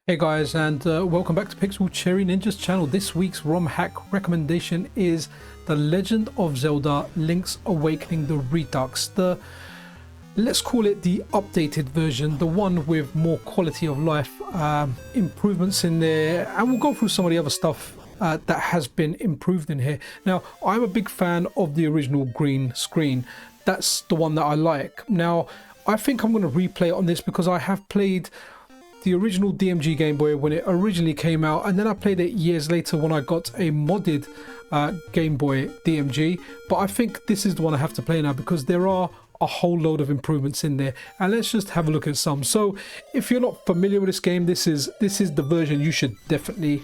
Hey guys, and welcome back to Pixel Cherry Ninja's channel. This week's ROM hack recommendation is the Legend of Zelda Link's Awakening, the Redux, let's call it the updated version, the one with more quality of life improvements in there, and we'll go through some of the other stuff that has been improved in here. Now, I'm a big fan of the original green screen. That's the one that I like. Now, I think I'm going to replay it on this because I have played the original DMG Game Boy when it originally came out, and then I played it years later when I got a modded Game Boy DMG. But I think this is the one I have to play now because there are a whole load of improvements in there, and let's just have a look at some. So if you're not familiar with this game, this is the version you should definitely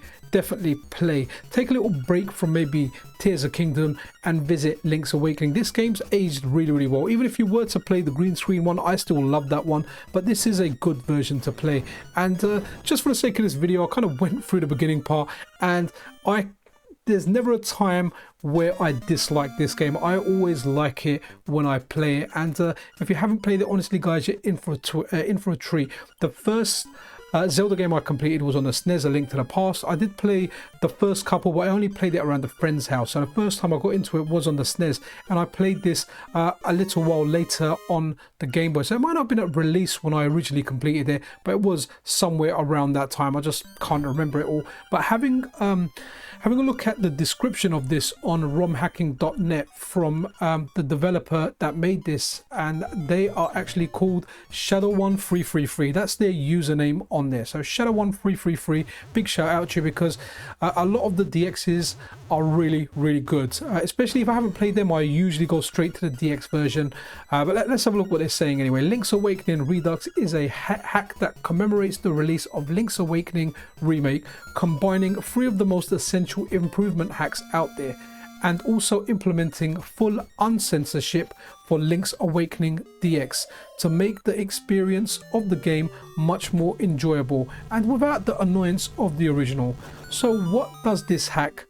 play. Take a little break from maybe Tears of Kingdom and visit Link's Awakening. This game's aged really well. Even if you were to play the green screen one, I still love that one, but this is a good version to play. And just for the sake of this video, I kind of went through the beginning part, and there's never a time where I dislike this game. I always like it when I play it, and if you haven't played it, honestly guys, you're in for a treat. The first Zelda game I completed was on the SNES, A Link to the Past. I did play the first couple, but I only played it around a friend's house. So the first time I got into it was on the SNES, and I played this a little while later on the Game Boy. So it might not have been at release when I originally completed it, but it was somewhere around that time. I just can't remember it all. But having a look at the description of this on romhacking.net from the developer that made this, and they are actually called Shadow1333. That's their username on there. So Shadow1333, big shout out to you, because a lot of the DXs are really good. Especially if I haven't played them, I usually go straight to the DX version. But let's have a look what they're saying anyway. Link's Awakening Redux is a hack that commemorates the release of Link's Awakening Remake, combining 3 of the most essential improvement hacks out there, and also implementing full uncensorship for Link's Awakening DX to make the experience of the game much more enjoyable and without the annoyance of the original. So what does this hack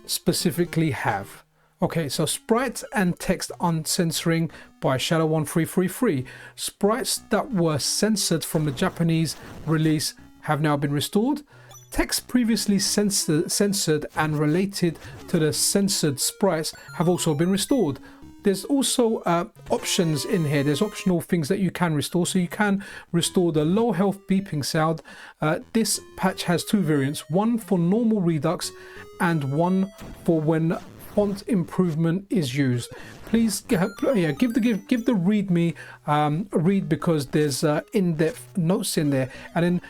specifically have? Okay, so sprites and text uncensoring by Shadow1333. Sprites that were censored from the Japanese release have now been restored. Text previously censored and related to the censored sprites have also been restored. There's also options in here. There's optional things that you can restore. So you can restore the low health beeping sound. This patch has 2 variants, one for normal Redux and one for when font improvement is used. Please give the readme a read, because there's in-depth notes in there. And then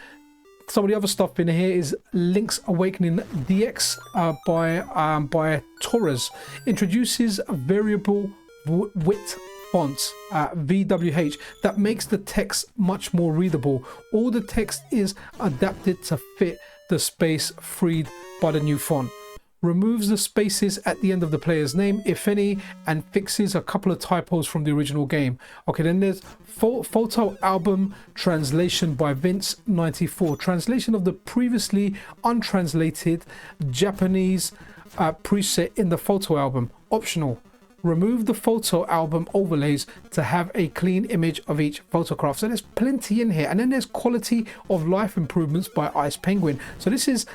some of the other stuff in here is Link's Awakening DX by Torres. Introduces a variable width font, VWH, that makes the text much more readable. All the text is adapted to fit the space freed by the new font. Removes the spaces at the end of the player's name, if any, and fixes a couple of typos from the original game. Okay, then there's photo album translation by Vince94. Translation of the previously untranslated Japanese preset in the photo album. Optional. Remove the photo album overlays to have a clean image of each photograph. So there's plenty in here. And then there's quality of life improvements by Ice Penguin. So there's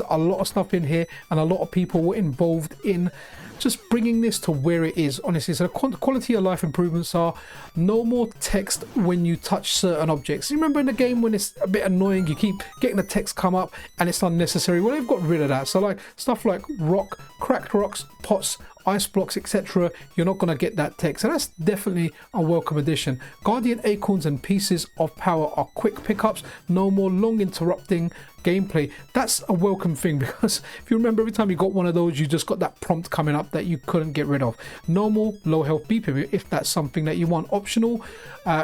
a lot of stuff in here, and a lot of people were involved in just bringing this to where it is, honestly. So the quality of life improvements are no more text when you touch certain objects. You remember in the game when it's a bit annoying, you keep getting the text come up and it's unnecessary? Well, they've got rid of that. So like stuff like rock, cracked rocks, pots, ice blocks, etc., you're not going to get that text. So that's definitely a welcome addition. Guardian acorns and pieces of power are quick pickups. No more long interrupting gameplay. That's a welcome thing, because if you remember, every time you got one of those, you just got that prompt coming up that you couldn't get rid of. Normal low health beeping, if that's something that you want. Optional.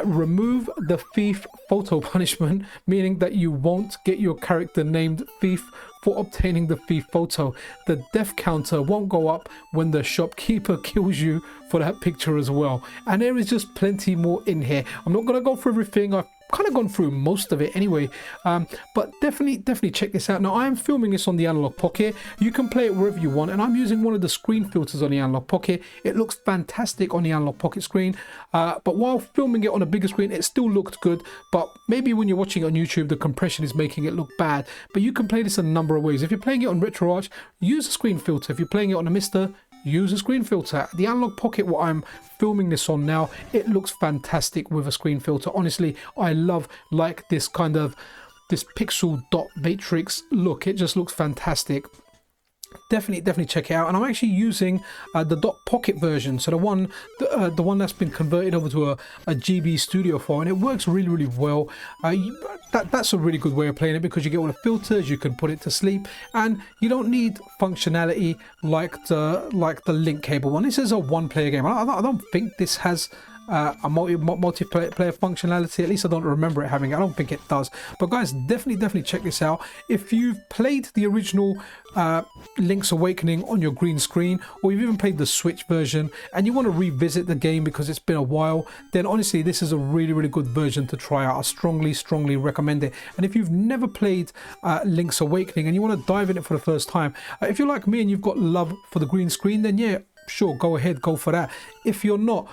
Remove the thief photo punishment, meaning that you won't get your character named Thief for obtaining the thief photo. The death counter won't go up when the shopkeeper kills you for that picture as well. And there is just plenty more in here. I'm not going to go for everything. I've kind of gone through most of it anyway, but definitely check this out. Now I am filming this on the Analogue Pocket. You can play it wherever you want, and I'm using one of the screen filters on the Analogue Pocket. It looks fantastic on the Analogue Pocket screen, but while filming it on a bigger screen, it still looked good. But maybe when you're watching it on YouTube, the compression is making it look bad. But you can play this in a number of ways. If you're playing it on RetroArch, use a screen filter. If you're playing it on a MiSTer, use a screen filter. The Analogue Pocket, what I'm filming this on now, it looks fantastic with a screen filter. Honestly, I love like this kind of this pixel dot matrix look. It just looks fantastic. Definitely check it out. And I'm actually using the .pocket version, so the one that's been converted over to a GB Studio file, and it works really well. That's a really good way of playing it, because you get all the filters, you can put it to sleep, and you don't need functionality like the link cable one. This is a one-player game. I don't think this has a multiplayer functionality. At least I don't remember it having. I don't think it does. But guys, definitely check this out. If you've played the original Link's Awakening on your green screen, or you've even played the Switch version and you want to revisit the game because it's been a while, then honestly this is a really good version to try out. I strongly recommend it. And if you've never played Link's Awakening and you want to dive in it for the first time, if you're like me and you've got love for the green screen, then yeah, sure, go ahead, go for that. If you're not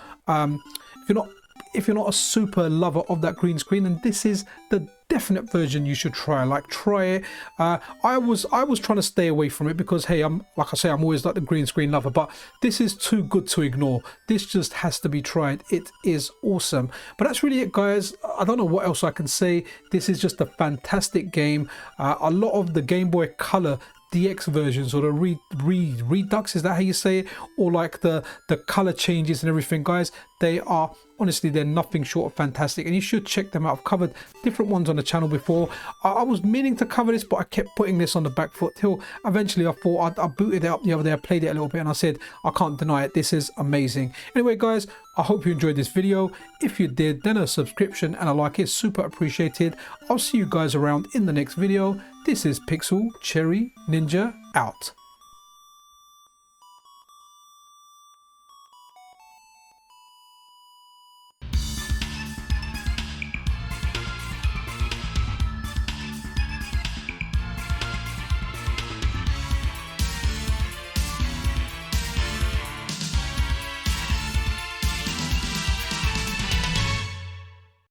if you're not a super lover of that green screen, then this is the definite version you should try. Like, try it. I was trying to stay away from it because, hey, I'm always like the green screen lover, but this is too good to ignore. This just has to be tried. It is awesome. But that's really it, guys. I don't know what else I can say. This is just a fantastic game. A lot of the Game Boy Color DX versions, or the Redux, is that how you say it, or like the color changes and everything, guys, they are honestly, they're nothing short of fantastic, and you should check them out. I've covered different ones on the channel before. I was meaning to cover this, but I kept putting this on the back foot till eventually I thought I booted it up the other day. I played it a little bit and I said, I can't deny it, this is amazing. Anyway, guys, I hope you enjoyed this video. If you did, then a subscription and a like is super appreciated. I'll see you guys around in the next video. This is Pixel Cherry Ninja out.